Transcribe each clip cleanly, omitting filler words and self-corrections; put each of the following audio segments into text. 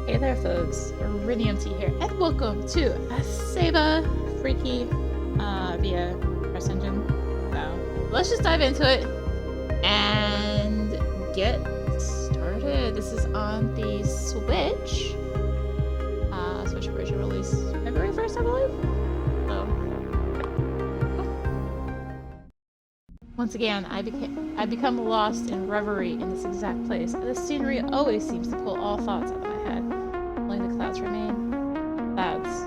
Hey there folks, rinimt here, and welcome to Ceiba Freaky via PressEngine. So let's just dive into it and get started. This is on the Switch. Switch version release February 1st, I believe. So once again, I become lost in reverie in this exact place. The scenery always seems to pull all thoughts out of my head. Only the clouds remain. Clouds.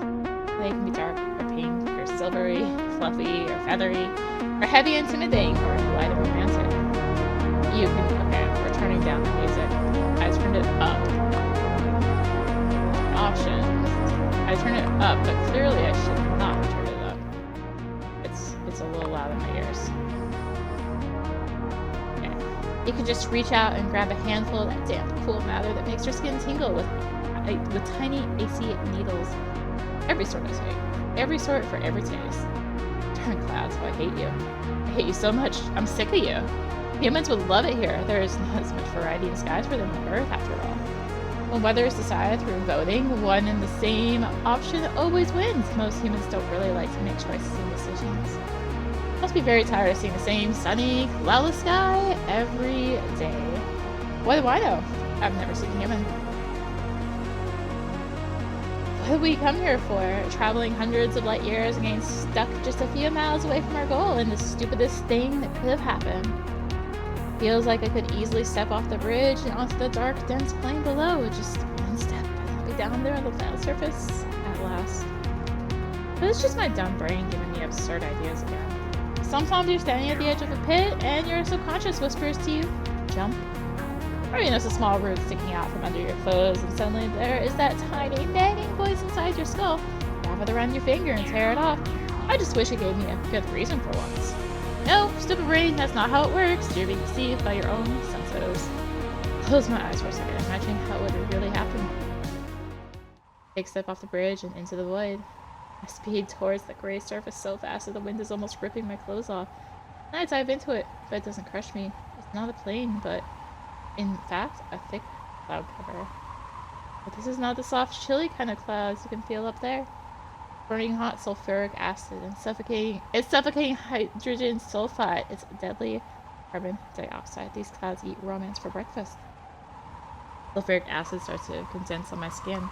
They can be dark, or pink, or silvery, fluffy, or feathery, or heavy and intimidating, or light and romantic. Okay, we're turning down the music. I turned it up. Options. I turned it up, but clearly I should not have turned it up. It's a little loud in my ears. You can just reach out and grab a handful of that damp, cool matter that makes your skin tingle with tiny AC needles. Every sort of shape. Every sort for every taste. Darn clouds, how I hate you. I hate you so much. I'm sick of you. Humans would love it here. There is not as much variety in skies for them on Earth, after all. When weather is decided through voting, one and the same option always wins. Most humans don't really like to make choices and decisions. Must be very tired of seeing the same sunny, cloudless sky every day. What do I know? I've never seen a human. What did we come here for? Traveling hundreds of light years and getting stuck just a few miles away from our goal in the stupidest thing that could have happened. Feels like I could easily step off the bridge and onto the dark, dense plain below. Just one step and I'll be down there on the flat surface at last. But it's just my dumb brain giving me absurd ideas again. Sometimes you're standing at the edge of a pit and your subconscious whispers to you, jump. Or you notice a small root sticking out from under your clothes and suddenly there is that tiny nagging voice inside your skull. Wrap it around your finger and tear it off. I just wish it gave me a good reason for once. No, stupid brain, that's not how it works. You're being deceived by your own senses. Close my eyes for a second, imagining how it would really happen. Take a step off the bridge and into the void. I speed towards the gray surface so fast that the wind is almost ripping my clothes off. And I dive into it, but it doesn't crush me. It's not a plane, but in fact, a thick cloud cover. But this is not the soft, chilly kind of clouds you can feel up there. Burning hot sulfuric acid and suffocating hydrogen sulfide. It's deadly carbon dioxide. These clouds eat romance for breakfast. Sulfuric acid starts to condense on my skin.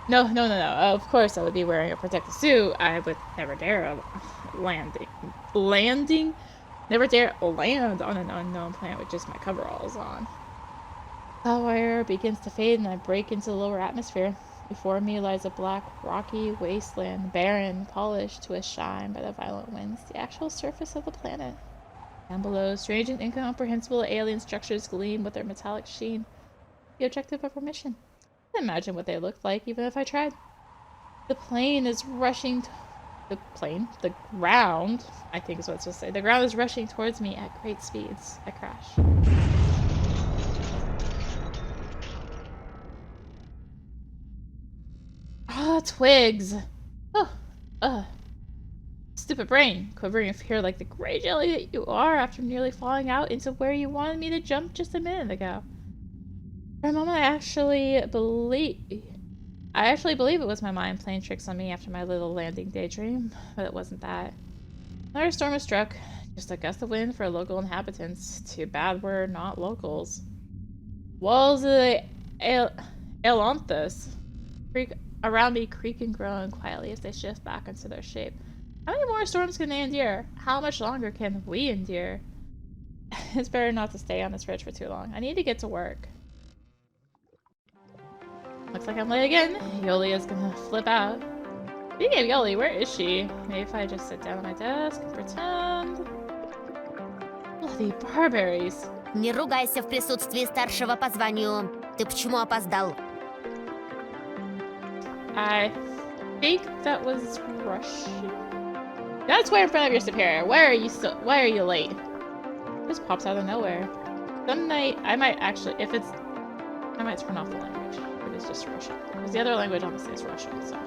No. Of course I would be wearing a protective suit. I would never dare never dare land on an unknown planet with just my coveralls on. Cloud wire begins to fade and I break into the lower atmosphere. Before me lies a black, rocky wasteland, barren, polished to a shine by the violent winds, the actual surface of the planet. Down below, strange and incomprehensible alien structures gleam with their metallic sheen. The objective of our mission. I can't imagine what they looked like, even if I tried. The plane is rushing... The ground, I think is what it's supposed to say. The ground is rushing towards me at great speeds. I crash. Ah, twigs! Stupid brain, quivering of fear like the gray jelly that you are after nearly falling out into where you wanted me to jump just a minute ago. For a moment, I actually believe it was my mind playing tricks on me after my little landing daydream, but it wasn't that. Another storm has struck, just a gust of wind for local inhabitants. Too bad we're not locals. Walls of the Ailanthus around me creak and groan quietly as they shift back into their shape. How many more storms can they endure? How much longer can we endure? It's better not to stay on this ridge for too long. I need to get to work. Looks like I'm late again. Yoli is gonna flip out. Speaking of Yoli, where is she? Maybe if I just sit down at my desk and pretend... Bloody barberries. Не ругайся в присутствии старшего по званию. Ты почему опоздал? I think that was Russian. That's why in front of your superior. Why are you late? It just pops out of nowhere. Some night I might actually, I might turn off the language. If it's just Russian. Because the other language obviously is Russian, so.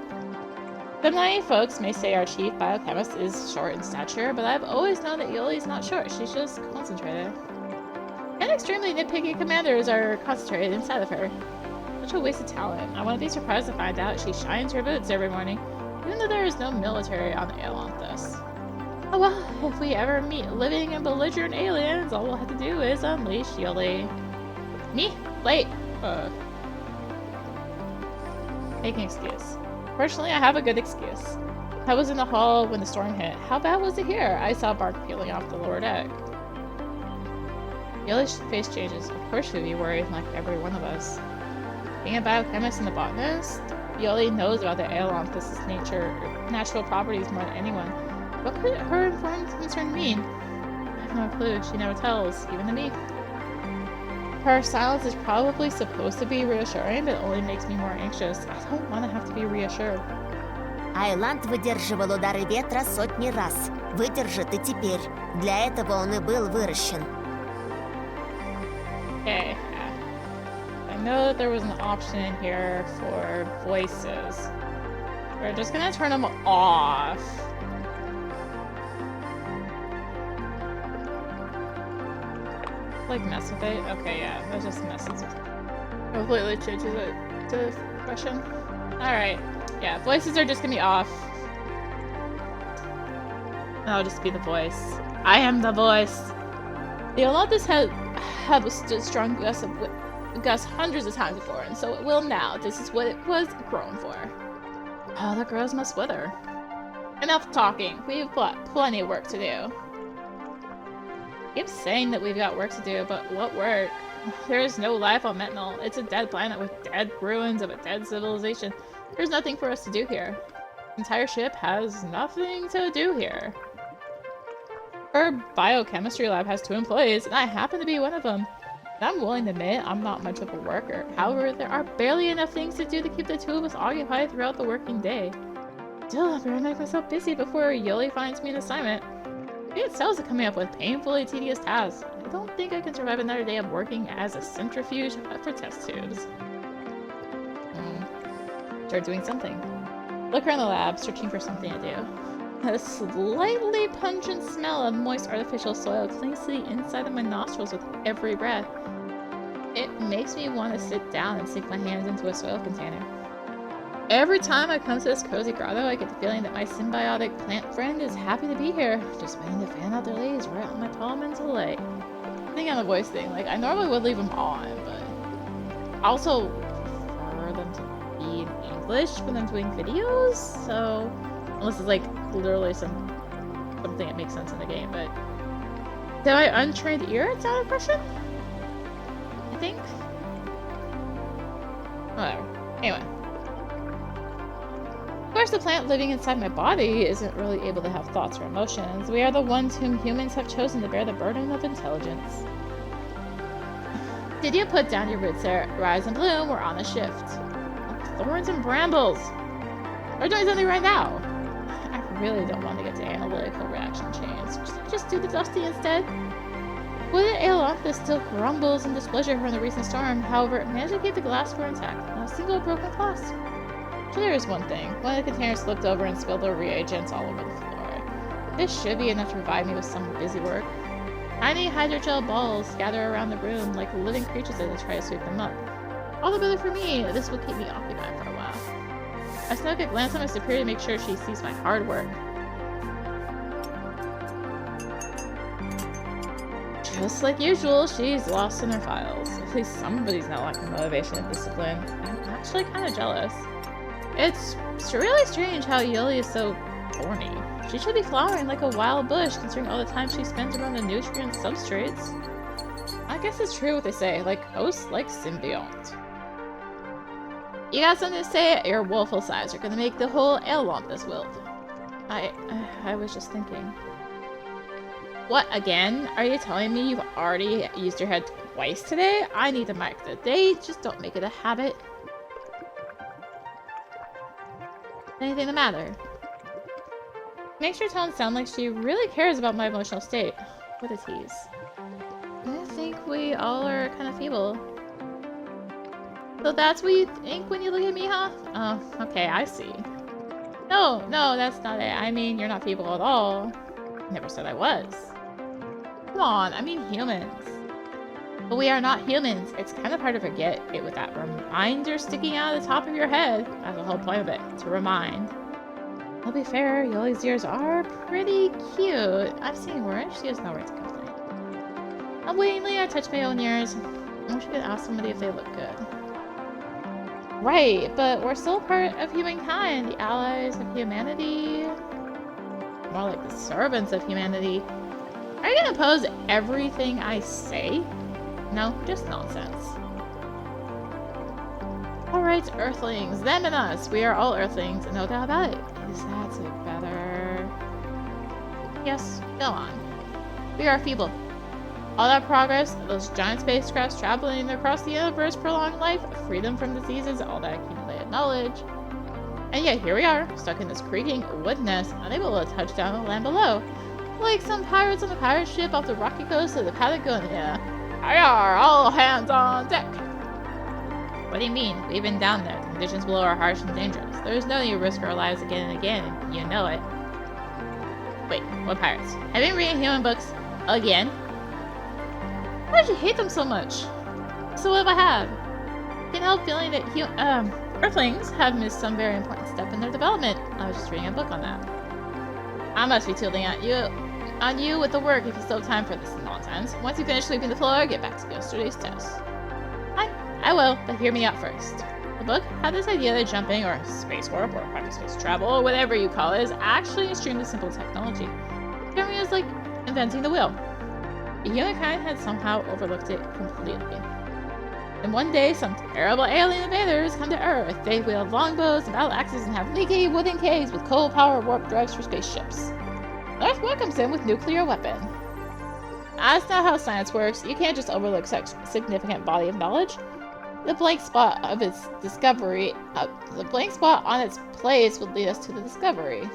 Some night folks may say our chief biochemist is short in stature, but I've always known that Yoli's not short. She's just concentrated. And extremely nitpicky commanders are concentrated inside of her. Such a waste of talent. I wouldn't be surprised to find out she shines her boots every morning, even though there is no military on Ailanthus. Oh well, if we ever meet living and belligerent aliens, all we'll have to do is unleash Yuli. Me? Late. Make an excuse. Fortunately, I have a good excuse. I was in the hall when the storm hit. How bad was it here? I saw bark peeling off the lower deck. Yuli's face changes. Of course she'd be worried, like every one of us. Being a biochemist and a botanist, Yuli knows about the Ailanthus' natural properties more than anyone. What could her informed concern mean? I have no clue. She never tells, even to me. Her silence is probably supposed to be reassuring, but it only makes me more anxious. I don't want to have to be reassured. Айланд выдерживал удары ветра сотни раз. Выдержит и теперь. Для этого он и был выращен. Okay. I know that there was an option in here for voices. We're just gonna turn them off. Like mess with it? Okay, yeah, that just messes with it. Completely changes it to expression. Alright. Yeah, voices are just gonna be off. I'll just be the voice. I am the voice. The Ailanthus had withstood strong gusts hundreds of times before, and so it will now. This is what it was grown for. Oh, the girls must wither. Enough talking. We've got plenty of work to do. Keep saying that we've got work to do, but what work? There is no life on Metnal. It's a dead planet with dead ruins of a dead civilization. There's nothing for us to do here. The entire ship has nothing to do here. Her biochemistry lab has 2 employees, and I happen to be one of them. And I'm willing to admit I'm not much of a worker. However, there are barely enough things to do to keep the 2 of us occupied throughout the working day. Still, I better make myself busy before Yuli finds me an assignment. She itself is coming up with painfully tedious tasks. I don't think I can survive another day of working as a centrifuge for test tubes. Start doing something. Look around the lab, searching for something to do. A slightly pungent smell of moist artificial soil clings to the inside of my nostrils with every breath. It makes me want to sit down and sink my hands into a soil container. Every time I come to this cozy grotto, I get the feeling that my symbiotic plant friend is happy to be here, just waiting to fan out their leaves right on my palm until late. I think on the voice thing, like, I normally would leave them on, but I also prefer them to be in English when I'm doing videos, so unless it's like literally something that makes sense in the game, but did my untrained ear it's out of question? I think? Whatever. Anyway. Of course, the plant living inside my body isn't really able to have thoughts or emotions. We are the ones whom humans have chosen to bear the burden of intelligence. Did you put down your roots there? Rise and bloom, we're on the shift. Thorns and brambles! We're doing something right now! I really don't want to get to analytical reaction chains. Just do the dusty instead. Wooded Ailanthus still grumbles in displeasure from the recent storm. However, it managed to keep the glassware intact. Not a single broken glass. So there is one thing. One of the containers slipped over and spilled the reagents all over the floor. This should be enough to provide me with some busy work. Tiny hydrogel balls gather around the room like living creatures as I try to sweep them up. All the better for me. This will keep me occupied for a while. I snuck a glance at my superior to make sure she sees my hard work. Just like usual, she's lost in her files. At least somebody's not lacking motivation and discipline. I'm actually kind of jealous. It's really strange how Yuli is so thorny. She should be flowering like a wild bush considering all the time she spends around the nutrient substrates. I guess it's true what they say, like host, like symbiont. You got something to say? Your woeful sighs are gonna make the whole Ailanthus wilt. I was just thinking. What, again? Are you telling me you've already used your head twice today? I need to mark the day, just don't make it a habit. Anything the matter? Makes her tone sound like she really cares about my emotional state. What a tease. I think we all are kind of feeble. So that's what you think when you look at me, huh? Oh, okay, I see. No, that's not it. I mean, you're not feeble at all. Never said I was. Come on, I mean humans. But we are not humans. It's kind of hard to forget it with that reminder sticking out of the top of your head. That's the whole point of it, to remind. I'll be fair, Yoli's ears are pretty cute. I've seen worse. She has no right to complain. Unwittingly, I touch my own ears. I wish I could ask somebody if they look good. Right, but we're still part of humankind, the allies of humanity. More like the servants of humanity. Are you gonna oppose everything I say? No, just nonsense. Alright, Earthlings, them and us. We are all Earthlings, no doubt about it. Is that better? Yes, go on. We are feeble. All that progress, those giant spacecrafts traveling across the universe, prolonged life, freedom from diseases, all that accumulated knowledge. And yet here we are, stuck in this creaking wood nest, unable to touch down the land below. Like some pirates on a pirate ship off the rocky coast of the Patagonia. Arr, all hands on deck! What do you mean? We've been down there. The conditions below are harsh and dangerous. There is no need to risk our lives again and again, and you know it. Wait, what pirates? Have you been reading human books? Again? Why did you hate them so much? So what if I have? Can't help feeling that Earthlings have missed some very important step in their development. I was just reading a book on that. I must be tilting at you with the work if you still have time for this nonsense. Once you finish sweeping the floor, get back to yesterday's test. I will, but hear me out first. The book had this idea that jumping, or space warp, or hyperspace travel, or whatever you call it, is actually extremely simple technology. Jeremy was like inventing the wheel. Humankind had somehow overlooked it completely. And one day, some terrible alien invaders come to Earth. They wield longbows and battle axes and have leaky wooden caves with coal-powered warp drives for spaceships. Earth welcomes them with nuclear weapon. That's not how science works. You can't just overlook such a significant body of knowledge. The blank spot on its place would lead us to the discovery.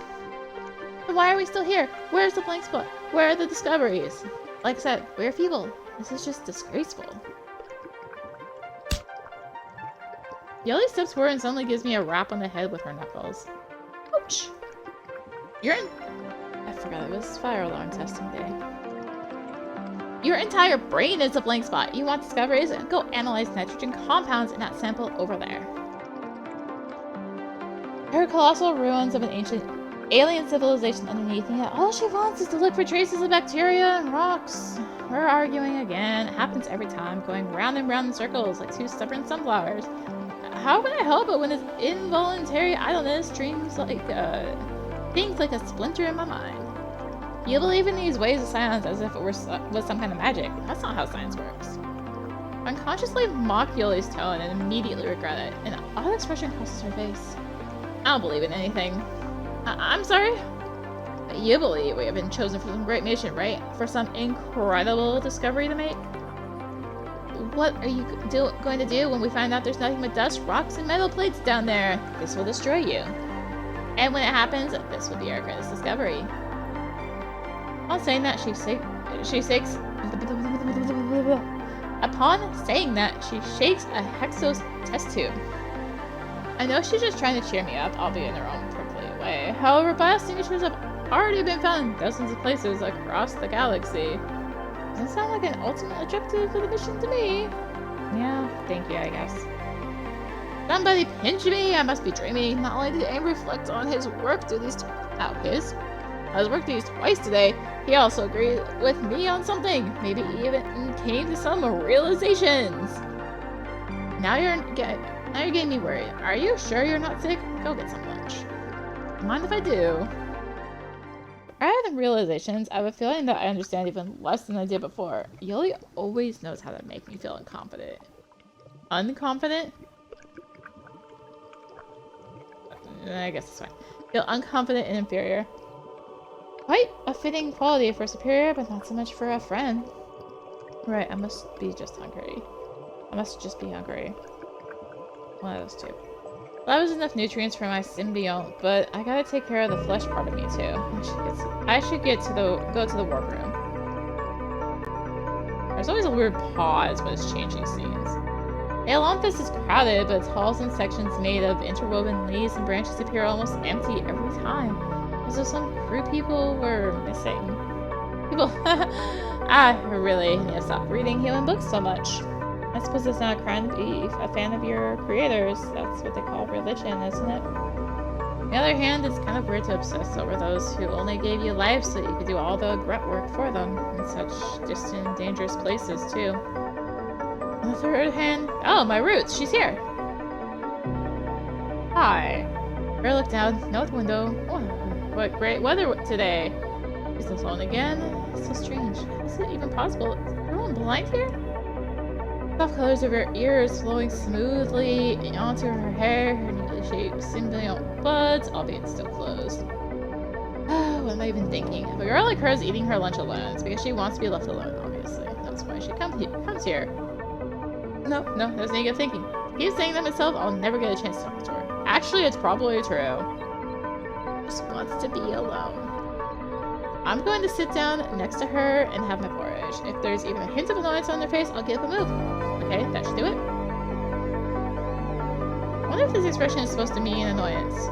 But why are we still here? Where's the blank spot? Where are the discoveries? Like I said, we're feeble. This is just disgraceful. Yoli steps forward and suddenly gives me a rap on the head with her knuckles. Ouch! I forgot it was fire alarm testing day. Your entire brain is a blank spot. You want discoveries? Go analyze nitrogen compounds in that sample over there. There are colossal ruins of an ancient alien civilization underneath, and yet all she wants is to look for traces of bacteria and rocks. We're arguing again. It happens every time, going round and round in circles like two stubborn sunflowers. How can I help it when this involuntary idleness thinks like a splinter in my mind? You believe in these ways of science as if it was some kind of magic. That's not how science works. Unconsciously mock Yoli's tone and immediately regret it. An odd expression crosses her face. I don't believe in anything. I'm sorry? You believe we have been chosen for some great mission, right? For some incredible discovery to make? What are you going to do when we find out there's nothing but dust, rocks, and metal plates down there? This will destroy you. And when it happens, this will be our greatest discovery. Upon saying that, she shakes a Hexos test tube. I know she's just trying to cheer me up, albeit in her own prickly way. However, bioextinguishers have already been found in dozens of places across the galaxy. Doesn't sound like an ultimate objective for the mission to me. Yeah, thank you, I guess. Somebody pinch me! I must be dreaming. Not only did Aim reflect on his work duties his work duties twice today, he also agreed with me on something. Maybe even came to some realizations. Now you're getting me worried. Are you sure you're not sick? Go get some lunch. Mind if I do? Rather than realizations, I have a feeling that I understand even less than I did before. Yoli always knows how to make me feel incompetent. Unconfident? I guess that's fine. Feel unconfident and inferior. Quite a fitting quality for a superior, but not so much for a friend. Right, I must be just hungry. I must just be hungry. One of those two. Well, that was enough nutrients for my symbiote, but I gotta take care of the flesh part of me too. I should go to the warp room. There's always a weird pause when it's changing scenes. Ailanthus is crowded, but its halls and sections made of interwoven leaves and branches appear almost empty every time. As though some crew people were missing. I really need to stop reading human books so much. I suppose it's not a crime to be a fan of your creators. That's what they call religion, isn't it? On the other hand, it's kind of weird to obsess over those who only gave you life so you could do all the grunt work for them in such distant, dangerous places, too. On the third hand, oh, my roots, she's here. Hi. Bear looked out the window. Oh, what great weather today. She's alone again. It's so strange. How is it even possible? Is everyone blind here? Soft colors of her ears flowing smoothly onto her hair, her neatly shaped symbiont buds, albeit still closed. What am I even thinking? If a girl like her is eating her lunch alone, it's because she wants to be left alone, obviously. That's why she comes here. No, there's no good thinking. I keep saying that myself, I'll never get a chance to talk to her. Actually, it's probably true. Just wants to be alone. I'm going to sit down next to her and have my porridge. If there's even a hint of annoyance on their face, I'll give a move. Okay, that should do it. I wonder if this expression is supposed to mean annoyance.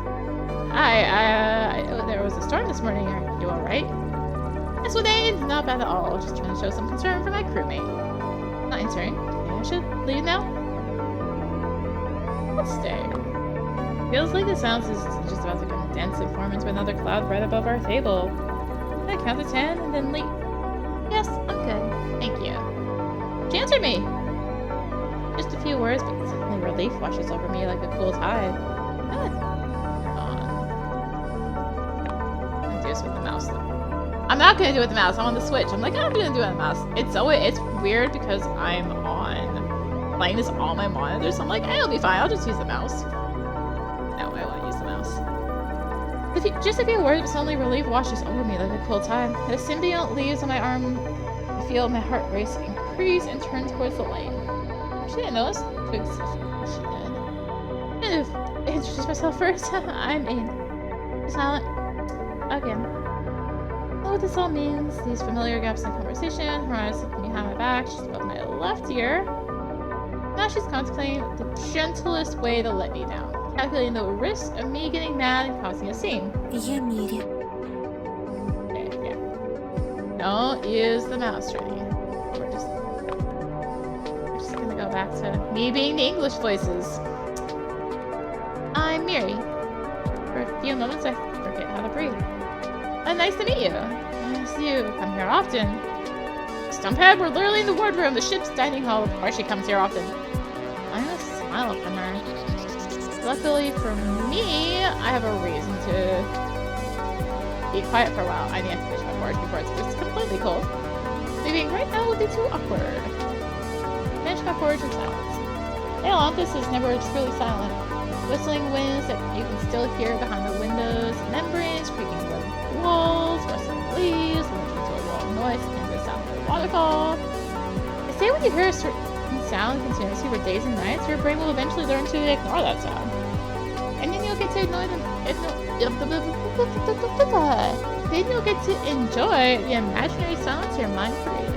Hi, there was a storm this morning. Are you alright? This one ain't not bad at all. Just trying to show some concern for my crewmate. Not answering. Maybe I should leave now? Let's stay. Feels like the sounds is just about to condense and form into another cloud right above our table. I count to 10 and then leave. Yes, I'm good. Thank you. She answered me! Just a few words, but suddenly relief washes over me like a cool tide. I'm gonna do this with the mouse, though. I'm not gonna do it with the mouse. I'm on the Switch. I'm like, I'm gonna do it with the mouse. It's weird because I'm playing this on my monitor, so I'm like, it'll be fine. I'll just use the mouse. No, I won't use the mouse. Just a few words, but suddenly relief washes over me like a cool tide. The symbiont leaves on my arm. I feel my heart race increase and turn towards the light. She didn't notice. She did. Introduce myself first. I'm in. Silent. Again. I know what this all means. These familiar gaps in conversation. Her eyes looking behind my back. She's above my left ear. Now she's contemplating the gentlest way to let me down. Calculating the risk of me getting mad and causing a scene. Я мире. Okay. Don't use the mouse, Trini. We're just gonna go back to me being the English voices. I'm Miri. For a few moments, I forget how to breathe. Nice to meet you. Yes, you come here often. Stumphead, we're literally in the wardroom, the ship's dining hall. Of course she comes here often. I'm gonna smile from her. Luckily for me, I have a reason to be quiet for a while. I need to finish my porridge before it's just completely cold. Leaving right now would be too awkward. Finish my porridge in silence. Ailanthus is never truly silent. Whistling winds that you can still hear behind the windows, membranes creaking over the walls, rustling leaves, listening to a wall of noise and the sound of a waterfall. They say when you hear a certain sound continuously for days and nights, your brain will eventually learn to ignore that sound. And then you'll get to enjoy the imaginary sounds your mind created.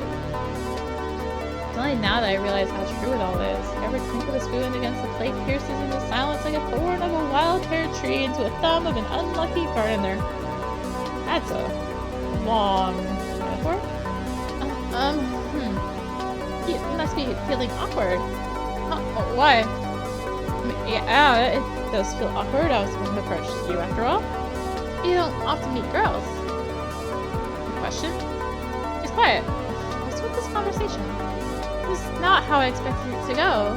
It's only now that I realize how true it all is. Every clink of a spoon against the plate pierces into silence like a thorn of a wild pear tree into a thumb of an unlucky gardener. That's a long metaphor. You must be feeling awkward. Why? Yeah, it does feel awkward. I was going to approach you after all. You don't often meet girls. Question? She's quiet. What's with this conversation? This is not how I expected it to go.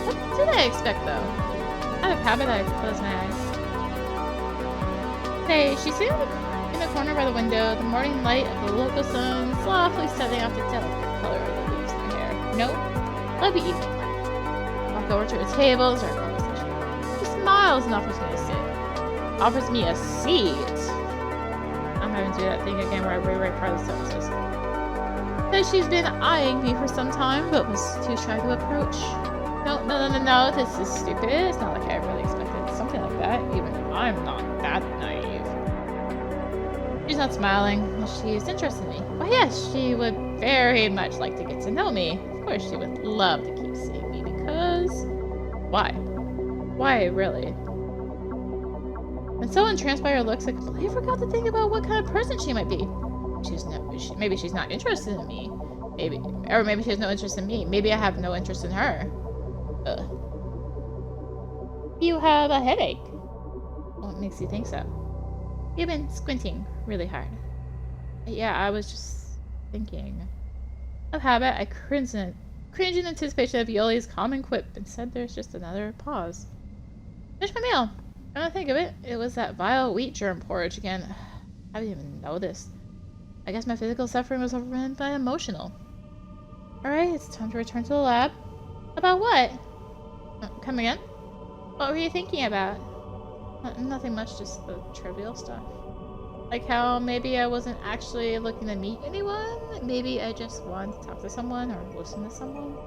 What did I expect, though? Out of habit, I closed my eyes. Hey, she's sitting in the corner by the window, the morning light of the local sun softly setting off the delicate color of the leaves in her hair. No, let me eat. Walk over to a table and start a conversation. She smiles and offers me a seat. Offers me a seat. I'm having to do that thing again where I rewrite part of the sentences. Says she's been eyeing me for some time, but was too shy to approach. No, this is stupid. It's not like I really expected something like that, even if I'm not that naive. She's not smiling. She's interested in me. Why, yes, she would very much like to get to know me. Of course, she would love to keep seeing me because... Why? Why, really? And so entranced by her looks, I completely forgot to think about what kind of person she might be. maybe she's not interested in me. Maybe she has no interest in me. Maybe I have no interest in her. Ugh. You have a headache. What makes you think so? You've been squinting really hard. Yeah, I was just thinking. Of habit, I cringe in anticipation of Yoli's common quip. Instead, there's just another pause. Finish my meal. When I think of it, it was that vile wheat germ porridge again. I didn't even notice. I guess my physical suffering was overrun by emotional. Alright, it's time to return to the lab. About what? Come again? What were you thinking about? Nothing much, just the trivial stuff. Like how maybe I wasn't actually looking to meet anyone? Maybe I just wanted to talk to someone or listen to someone?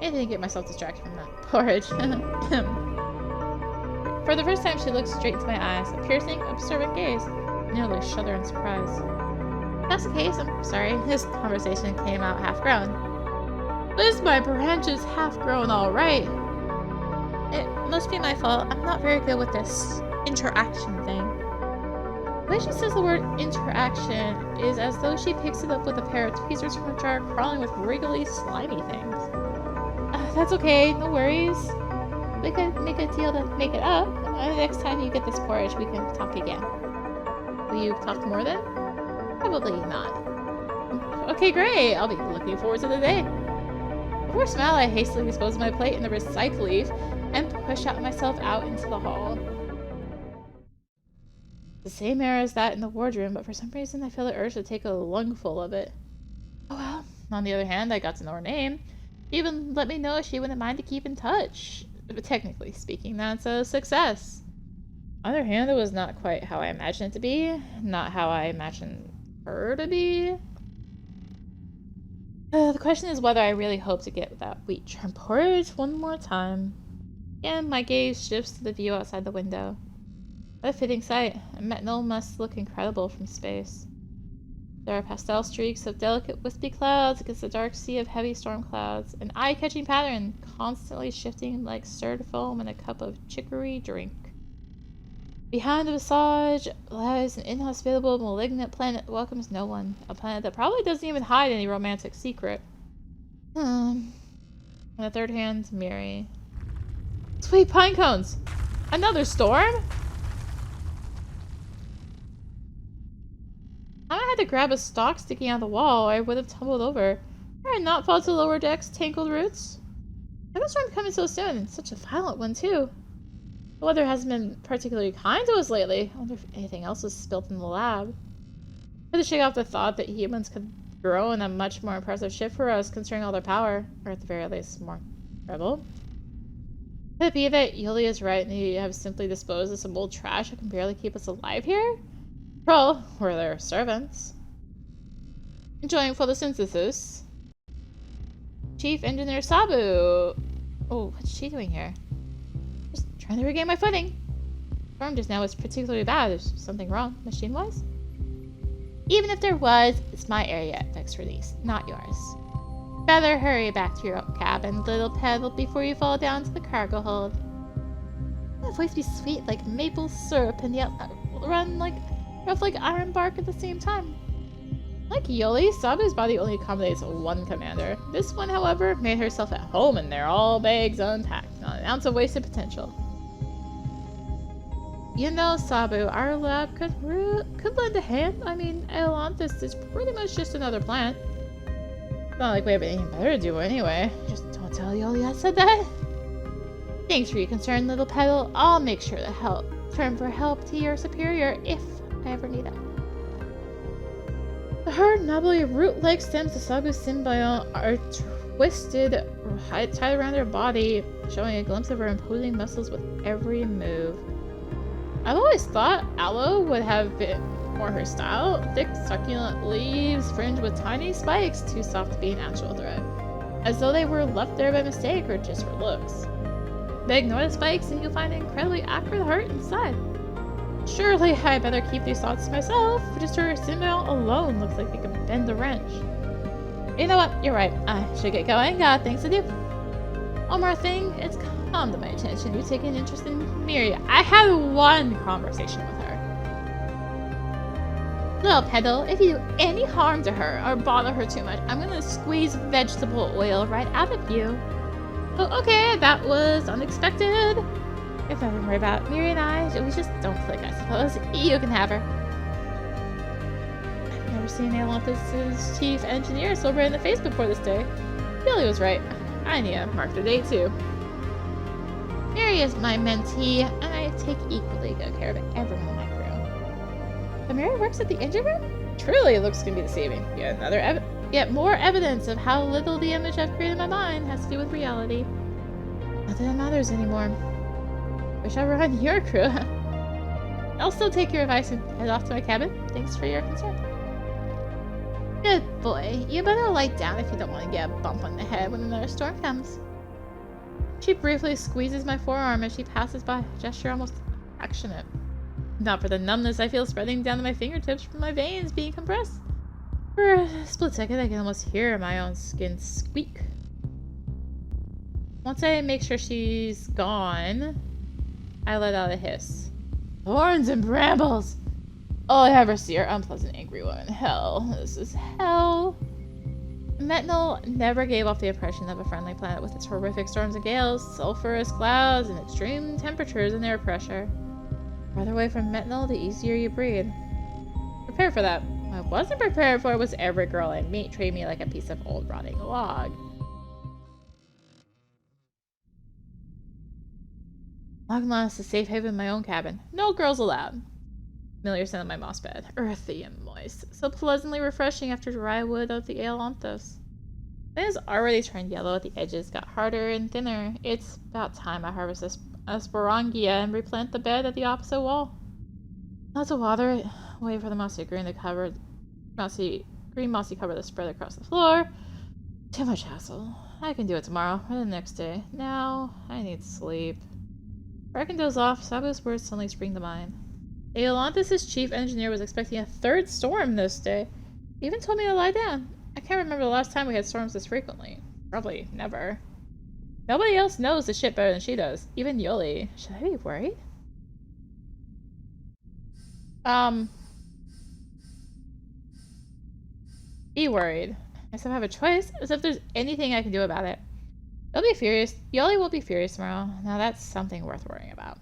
I didn't get myself distracted from that porridge. For the first time, she looked straight into my eyes, a piercing, observant gaze. I nearly shudder in surprise. If that's the case, I'm sorry, this conversation came out half-grown. At least my branch is half-grown alright. It must be my fault. I'm not very good with this interaction thing. The way she says the word interaction is as though she picks it up with a pair of tweezers from a jar crawling with wriggly, slimy things. That's okay, no worries. We could make a deal to make it up. Next time you get this porridge, we can talk again. Will you talk more then? Probably not. Okay, great. I'll be looking forward to the day. Before smile, I hastily dispose of my plate in the recycle leaf and push myself out into the hall. The same air as that in the wardroom, but for some reason I feel the urge to take a lungful of it. Oh well. On the other hand, I got to know her name. She even let me know she wouldn't mind to keep in touch. But technically speaking, that's a success. On the other hand, it was not quite how I imagined it to be. Not how I imagined her to be. The question is whether I really hope to get that wheat germ porridge one more time. And my gaze shifts to the view outside the window. What a fitting sight. Metnal must look incredible from space. There are pastel streaks of delicate wispy clouds against a dark sea of heavy storm clouds. An eye-catching pattern, constantly shifting like stirred foam in a cup of chicory drink. Behind the visage lies an inhospitable, malignant planet that welcomes no one. A planet that probably doesn't even hide any romantic secret. On the third hand, Mary. Sweet pine cones! Another storm? I had to grab a stalk sticking out of the wall, or I would have tumbled over. I had not fall to lower decks, tangled roots. How the storm coming so soon, and such a violent one too? The weather hasn't been particularly kind to us lately. I wonder if anything else was spilled in the lab. I had to shake off the thought that humans could grow in a much more impressive ship for us, considering all their power, or at the very least, more rebel. Could it be that Yuli is right and you have simply disposed of some old trash that can barely keep us alive here? Well, we're their servants. Enjoying photosynthesis. Chief Engineer Sabu. Oh, what's she doing here? Just trying to regain my footing. Storm just now was particularly bad. There's something wrong, machine-wise? Even if there was, it's my area of expertise, not yours. Better hurry back to your cabin, little pedal, before you fall down to the cargo hold. That voice be sweet like maple syrup and yet run like rough like iron bark at the same time. Like Yoli, Sabu's body only accommodates one commander. This one, however, made herself at home in there, all bags unpacked, not an ounce of wasted potential. You know, Sabu, our lab could lend a hand. I mean, Ailanthus is pretty much just another plant. It's not like we have anything better to do anyway. Just don't tell Yoli I said that. Thanks for your concern, little pedal. I'll make sure to turn for help to your superior if I ever need it. The hard, knobbly, root-like stems of Sabu's symbiont are twisted, tied around her body, showing a glimpse of her imposing muscles with every move. I've always thought aloe would have been more her style. Thick, succulent leaves fringed with tiny spikes, too soft to be an actual thread. As though they were left there by mistake or just for looks. But ignore the spikes and you'll find an incredibly acrid heart inside. Surely I better keep these thoughts to myself. Just her symbiont alone looks like they could bend a wrench. You know what? You're right. I should get going. Got things to do. One more thing. It's come to my attention. You take an interest in Miri. I had one conversation with her. Little Petal, if you do any harm to her or bother her too much, I'm gonna squeeze vegetable oil right out of you. Oh, okay, that was unexpected. If nothing to worry about, Miri and I, we just don't click, I suppose. You can have her. I've never seen Ailanthus' chief engineer so bright in the face before this day. Billy was right. I need to mark the date too. Miri is my mentee, and I take equally good care of everyone in my crew. But Miri works at the engine room? Truly, it looks to be deceiving. Yet more evidence of how little the image I've created in my mind has to do with reality. Not that it matters anymore. Wish I were on your crew. I'll still take your advice and head off to my cabin. Thanks for your concern. Good boy. You better lie down if you don't want to get a bump on the head when another storm comes. She briefly squeezes my forearm as she passes by, a gesture almost affectionate. Not for the numbness I feel spreading down to my fingertips from my veins being compressed. For a split second, I can almost hear my own skin squeak. Once I make sure she's gone, I let out a hiss. Thorns and brambles! All I ever see are unpleasant, angry women. Hell. This is hell. Metnal never gave off the impression of a friendly planet with its horrific storms and gales, sulfurous clouds, and extreme temperatures and air pressure. The farther away from Metnal, the easier you breathe. Prepare for that. What I wasn't prepared for was every girl I meet treat me like a piece of old rotting log. Lagma is a safe haven in my own cabin. No girls allowed. Familiar scent of my moss bed. Earthy and moist. So pleasantly refreshing after dry wood of the Ailanthus. It is already turned yellow at the edges, got harder and thinner. It's about time I harvest this sporangia and replant the bed at the opposite wall. Not to water it. Wait for the mossy green mossy cover to spread across the floor. Too much hassle. I can do it tomorrow or the next day. Now, I need sleep. Before I can doze off, Sabu's words suddenly spring to mind. Ailanthus' chief engineer was expecting a third storm this day. He even told me to lie down. I can't remember the last time we had storms this frequently. Probably never. Nobody else knows the shit better than she does. Even Yoli. Should I be worried? Be worried. I guess I have a choice, as if there's anything I can do about it. They'll be furious. Yoli will be furious tomorrow. Now that's something worth worrying about.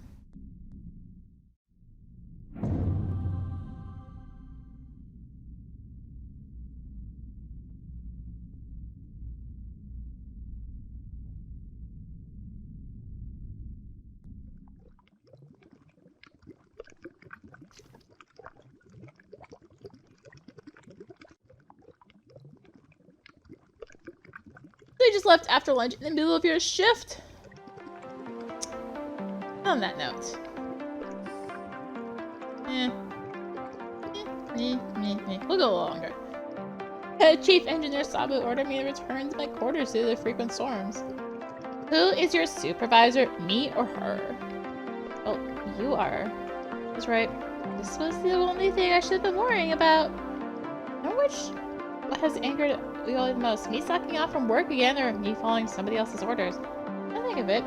They just left after lunch in the middle of your shift. On that note. We'll go longer. Chief Engineer Sabu ordered me to return to my quarters due to the frequent storms. Who is your supervisor, me or her? Oh, you are. That's right. This was the only thing I should have been worrying about. What has angered you the most? Me slacking off from work again or me following somebody else's orders? I think of it.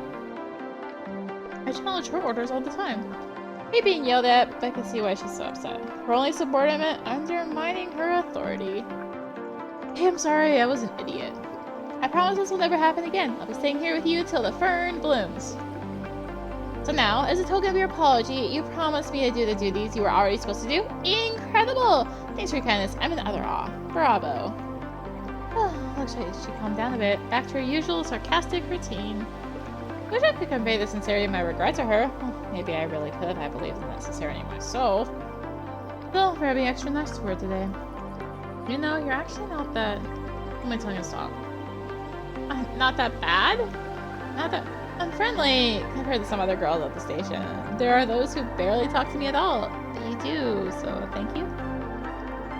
I challenge her orders all the time. Me being yelled at, but I can see why she's so upset. Her only subordinate undermining her authority. Hey, I'm sorry, I was an idiot. I promise this will never happen again. I'll be staying here with you till the fern blooms. So now, as a token of your apology, you promised me to do the duties you were already supposed to do? Incredible! Thanks for your kindness. I'm in utter awe. Bravo. Looks like she calmed down a bit. Back to her usual sarcastic routine. Wish I could convey the sincerity of my regret to her. Well, maybe I really could. I believe in that sincerity myself. Still, for being extra nice to her today. You know, you're actually not that... What am I telling you to stop? Not that bad? Not that unfriendly compared to some other girls at the station. There are those who barely talk to me at all. But you do, so thank you.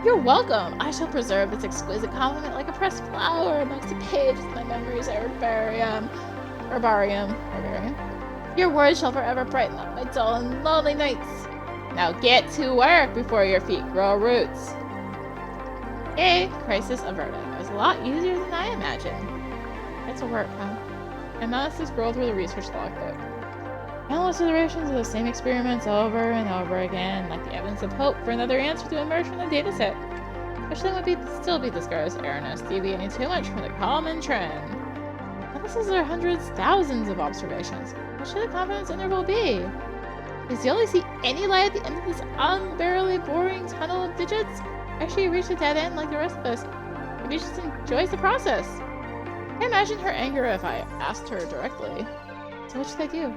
You're welcome. I shall preserve this exquisite compliment like a pressed flower amongst the pages of my memories herbarium. Your words shall forever brighten up my dull and lonely nights. Now get to work before your feet grow roots. Yay, crisis averted. It was a lot easier than I imagined. Get to work, huh? And that's this scroll through the research logbook. Countless iterations of the same experiments over and over again, like the evidence of hope for another answer to emerge from the dataset. Especially would still be discouraged erroneous, deviating too much from the common trend. Now, this is their hundreds, thousands of observations. What should the confidence interval be? Does you only see any light at the end of this unbearably boring tunnel of digits? Actually, you reach a dead end like the rest of us. Maybe she just enjoys the process. I can imagine her anger if I asked her directly. So what should I do?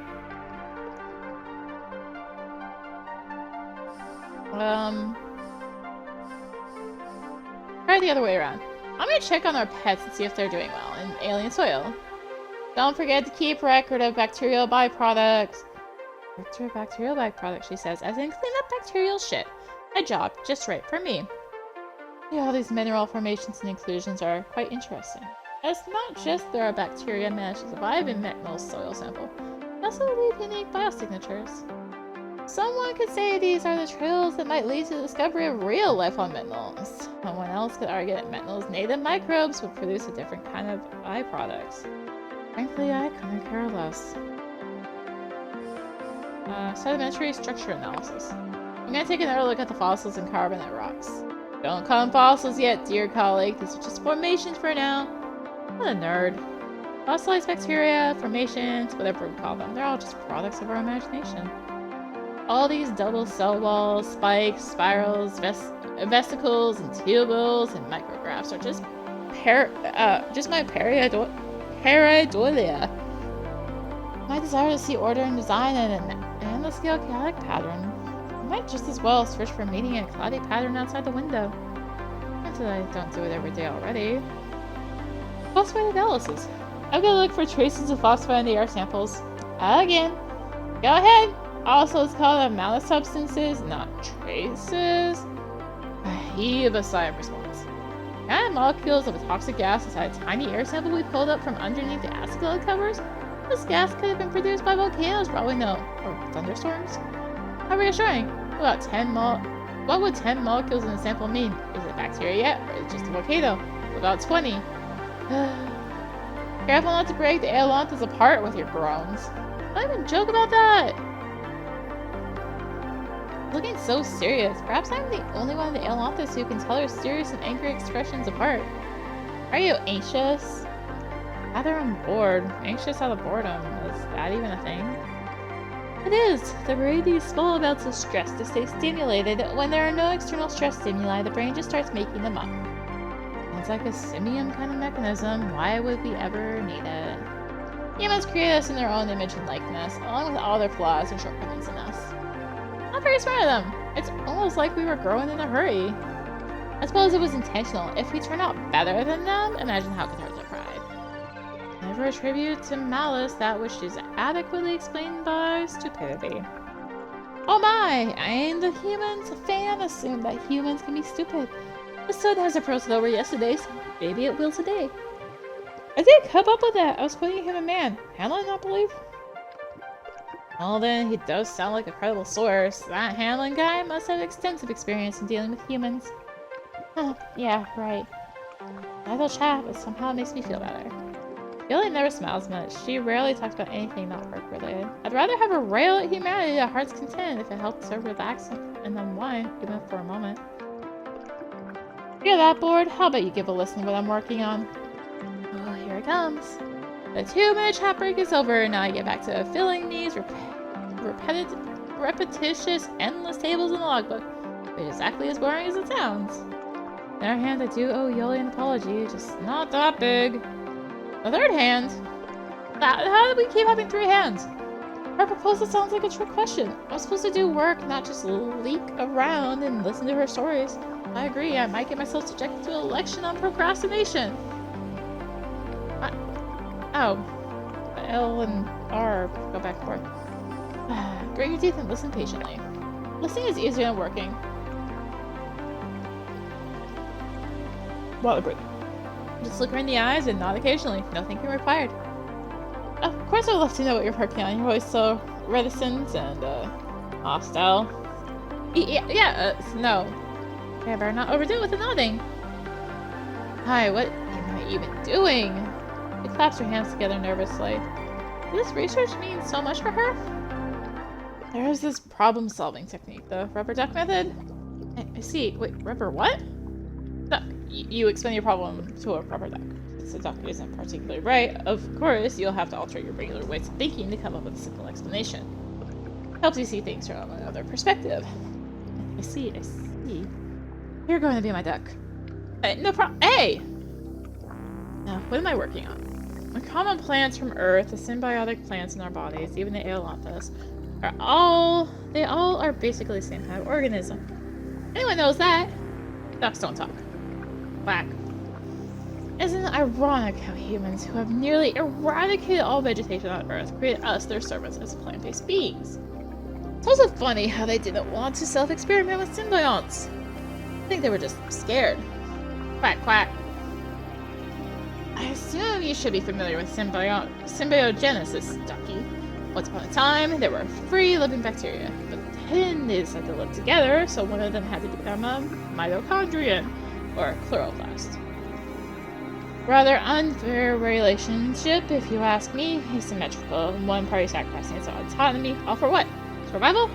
Try the other way around. I'm gonna check on our pets and see if they're doing well in alien soil. Don't forget to keep record of bacterial byproducts. Bacterial byproducts, she says, as in clean up bacterial shit. A job just right for me. Yeah, all these mineral formations and inclusions are quite interesting. It's not just there are bacteria managed to survive in Metnol's soil sample, they also leave unique biosignatures. Someone could say these are the trails that might lead to the discovery of real life on Metnol. Someone else could argue that Metnol's native microbes would produce a different kind of byproducts. Frankly, I couldn't care less. Sedimentary structure analysis. I'm gonna take another look at the fossils and carbonate rocks. Don't call them fossils yet, dear colleague. These are just formations for now. What a nerd. Fossilized bacteria, formations, whatever we call them, they're all just products of our imagination. All these double cell walls, spikes, spirals, vesicles, and tubules, and micrographs are just my pareidolia. My desire to see order and design in an endless-scale chaotic pattern. I might just as well search for meaning in a cloudy pattern outside the window. Not that I don't do it every day already. Phosphate analysis. I'm gonna look for traces of phosphate in the air samples. Again. Go ahead. Also, it's called the amount of substances, not traces. I heave a sigh of response. Giant molecules of a toxic gas inside a tiny air sample we pulled up from underneath the acetyl covers? This gas could have been produced by volcanoes, probably no. Or thunderstorms? How reassuring. What would 10 molecules in the sample mean? Is it bacteria yet, or is it just a volcano? What about 20? Careful not to break the Ailanthus apart with your groans. Don't even joke about that! Looking so serious. Perhaps I'm the only one in the Ailanthus who can tell her serious and angry expressions apart. Are you anxious? Rather, I'm bored. Anxious out of boredom. Is that even a thing? It is. The brain needs small amounts of stress to stay stimulated. When there are no external stress stimuli, the brain just starts making them up. It's like a simian kind of mechanism. Why would we ever need it? Humans create us in their own image and likeness, along with all their flaws and shortcomings in us. Not very smart of them. It's almost like we were growing in a hurry. I suppose it was intentional. If we turn out better than them, imagine how it could hurt their pride. Never attribute to malice that which is adequately explained by stupidity. Oh my! Ain't the humans fan assume that humans can be stupid. The sun hasn't frozen over yesterday, so maybe it will today. I didn't come up with that. I was quoting him a man. Hanlon, I believe? Well then, he does sound like a credible source. That Hanlon guy must have extensive experience in dealing with humans. Huh, yeah, right. Idle chat, but somehow it makes me feel better. Billy never smiles much. She rarely talks about anything not work-related. I'd rather have her rail at humanity at heart's content if it helps her relax and unwind, even for a moment. You're that bored? How about you give a listen to what I'm working on? Oh, here it comes. The 2-minute chat break is over, and now I get back to filling these repetitious, endless tables in the logbook, which is exactly as boring as it sounds. On the other hand, I do owe Yoli an apology, just not that big. The third hand? How did we keep having 3 hands? Her proposal sounds like a trick question. I'm supposed to do work, not just leak around and listen to her stories. I agree, I might get myself subjected to an election on procrastination. Oh. L and R go back and forth. Grit your teeth and listen patiently. Listening is easier than working. Water break. Just look her in the eyes and nod occasionally. No thinking required. Of course I'd love to know what you're working on. You're always so reticent and, hostile. No. Okay, I better not overdo it with the nodding. Hi, what am I even doing? She claps her hands together nervously. Does this research mean so much for her? There's this problem-solving technique, the rubber duck method. I see. Wait, rubber what? Duck. You explain your problem to a rubber duck. Since the duck isn't particularly right, of course, you'll have to alter your regular ways of thinking to come up with a simple explanation. Helps you see things from another perspective. I see. You're going to be my duck. No problem. Hey! Now, what am I working on? The common plants from Earth, the symbiotic plants in our bodies, even the Ailanthus, they all are basically the same kind of organism. Anyone knows that? Ducks don't talk. Quack. Isn't it ironic how humans who have nearly eradicated all vegetation on Earth created us, their servants, as plant-based beings? It's also funny how they didn't want to self-experiment with symbionts. I think they were just scared. Quack, quack. I assume you should be familiar with symbiogenesis, ducky. Once upon a time, there were free living bacteria, but then they decided to live together, so one of them had to become a mitochondrion, or chloroplast. Rather unfair relationship, if you ask me. Asymmetrical, one party sacrificing its autonomy, all for what? Survival?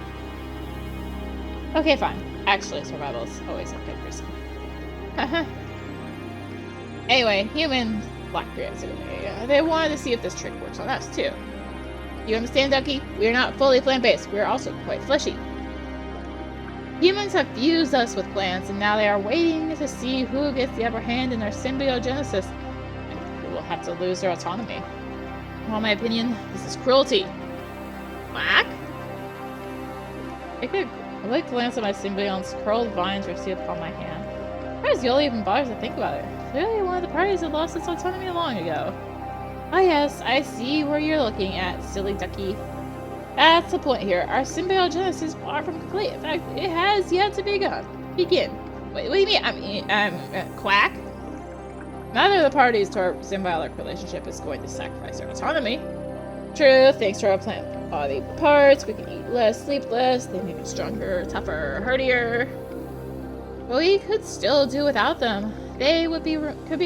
Okay, fine. Actually, survival is always a good reason. Anyway, humans lack creativity. They wanted to see if this trick works on us, too. You understand, Ducky? We are not fully plant-based. We are also quite fleshy. Humans have fused us with plants, and now they are waiting to see who gets the upper hand in their symbiogenesis, and who will have to lose their autonomy. In my opinion, this is cruelty. Quack? I like glance at my symbiont's curled vines received upon my hand. Why does Yola even bother to think about it? Clearly one of the parties had lost its autonomy long ago. Ah yes, I see where you're looking at, silly ducky. That's the point here. Our symbiogenesis is far from complete. In fact, it has yet to begin. Wait, what do you mean? Quack? Neither of the parties to our symbiotic relationship is going to sacrifice their autonomy. True, thanks to our plant body parts, we can eat less, sleep less, they may be stronger, tougher, hardier. But we could still do without them. They could be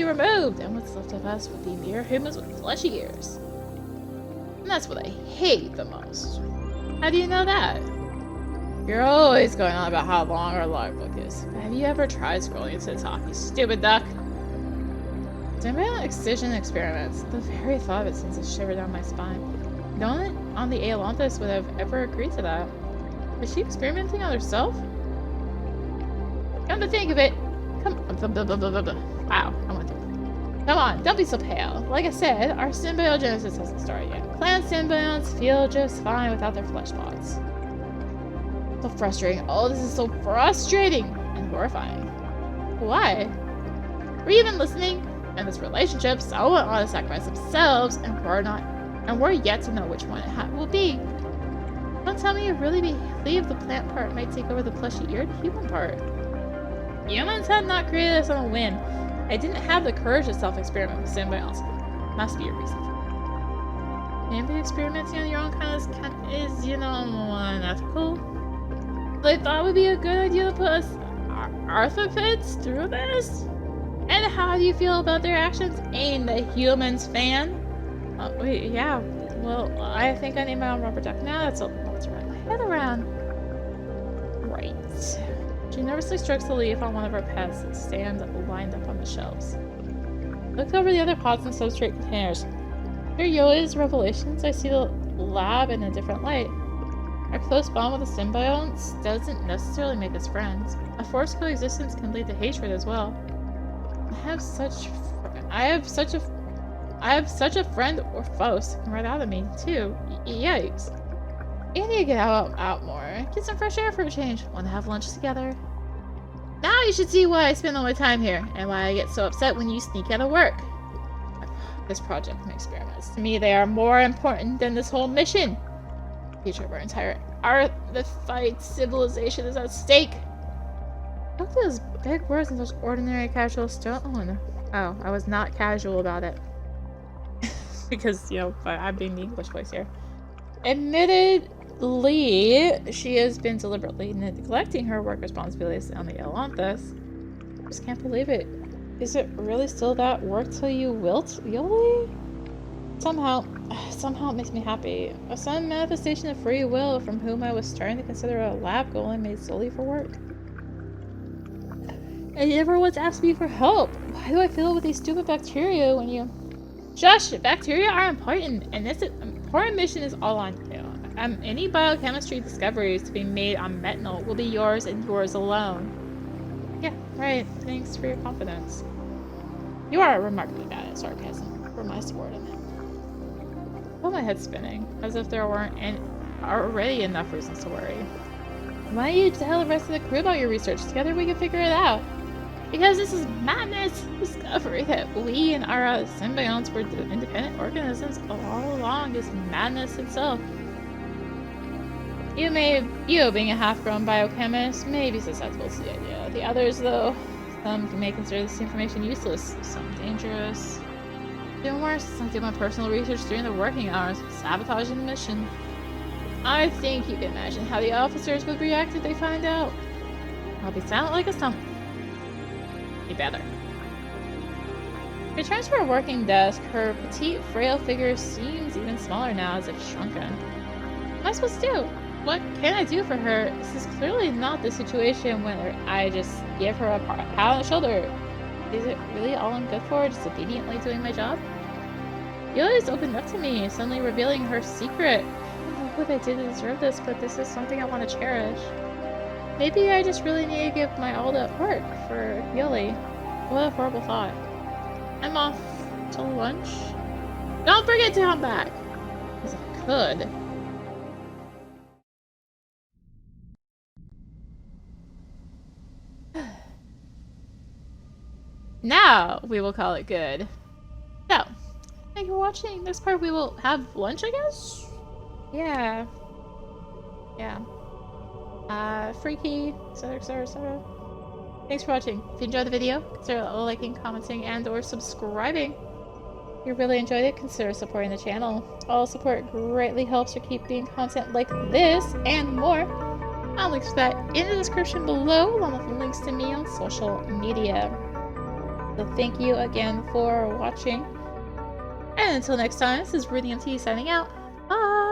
removed, and what's left of us would be mere humans with fleshy ears. And that's what I hate the most. How do you know that? You're always going on about how long our logbook is. But have you ever tried scrolling into the top, you stupid duck? Symbiotic excision experiments. The very thought of it sends a shiver down my spine. No one on the Ailanthus would have ever agreed to that. Was she experimenting on herself? Come to think of it, wow, I went through. Come on, don't be so pale. Like I said, our symbiogenesis hasn't started yet. Plant symbionts feel just fine without their flesh pods. So frustrating. Oh, this is so frustrating and horrifying. Why? Were you even listening? In this relationship, someone ought to sacrifice themselves, and we're yet to know which one it will be. Don't tell me you really believe the plant part might take over the fleshy-eared human part. Humans had not created us on a whim. I didn't have the courage to self-experiment with symbionts. Must be a reason. Maybe experimenting on your own kind is unethical. They thought it would be a good idea to put us artiphyts through this? And how do you feel about their actions? Ain't the humans fan? Yeah. Well, I think I need my own rubber duck now. That's a lot to wrap my head around. Right. She nervously strokes the leaf on one of her pets that stand lined up on the shelves. Looked over the other pots and substrate containers. Through Yola's revelations, I see the lab in a different light. Our close bond with the symbionts doesn't necessarily make us friends. A forced coexistence can lead to hatred as well. I have such a friend or foe sticking right out of me, too. Yikes. You need to get out more. Get some fresh air for a change. Want to have lunch together? Now you should see why I spend all my time here, and why I get so upset when you sneak out of work. This project and experiments. To me, they are more important than this whole mission. The future of our entire artifites civilization is at stake. Look at those big words in such ordinary casual tone. Oh, I was not casual about it. Because, I'm being the English voice here. Admittedly, she has been deliberately neglecting her work responsibilities on the Ailanthus. I just can't believe it. Is it really still that work till you wilt, Yoli? Somehow it makes me happy. Some manifestation of free will from whom I was starting to consider a lab golem made solely for work. And you never once asked me for help. Why do I fill with these stupid bacteria when you... Shush! Bacteria are important, and this important mission is all on you. Any biochemistry discoveries to be made on metanol will be yours and yours alone. Yeah, right. Thanks for your confidence. You are remarkably bad at sarcasm, for my subordinate. Oh, my head's spinning, as if there weren't already enough reasons to worry. Why don't you tell the rest of the crew about your research? Together we can figure it out. Because this is madness! Discovery that we and our symbionts were independent organisms all along is madness itself. You, being a half-grown biochemist, may be susceptible to the idea. The others, though, some may consider this information useless, some dangerous. Even worse, I did my personal research during the working hours, sabotaging the mission. I think you can imagine how the officers would react if they find out. I'll be silent like a stump. You better. Returns to her working desk, her petite, frail figure seems even smaller now, as if shrunken. What am I supposed to do? What can I do for her? This is clearly not the situation where I just give her a pat on the shoulder. Is it really all I'm good for, just obediently doing my job? Yula's opened up to me, suddenly revealing her secret. I don't know what I did to deserve this, but this is something I want to cherish. Maybe I just really need to give my all to work for Yuli. What a horrible thought. I'm off till lunch. Don't bring it down back! Because if I could... Now we will call it good. So, thank you for watching. Next part we will have lunch, I guess? Yeah. Freaky, etc. Thanks for watching. If you enjoyed the video, consider liking, commenting, and or subscribing. If you really enjoyed it, consider supporting the channel. All support greatly helps to keep doing content like this and more. I'll link to that in the description below, along with links to me on social media. So thank you again for watching. And until next time, this is rinimt signing out. Bye!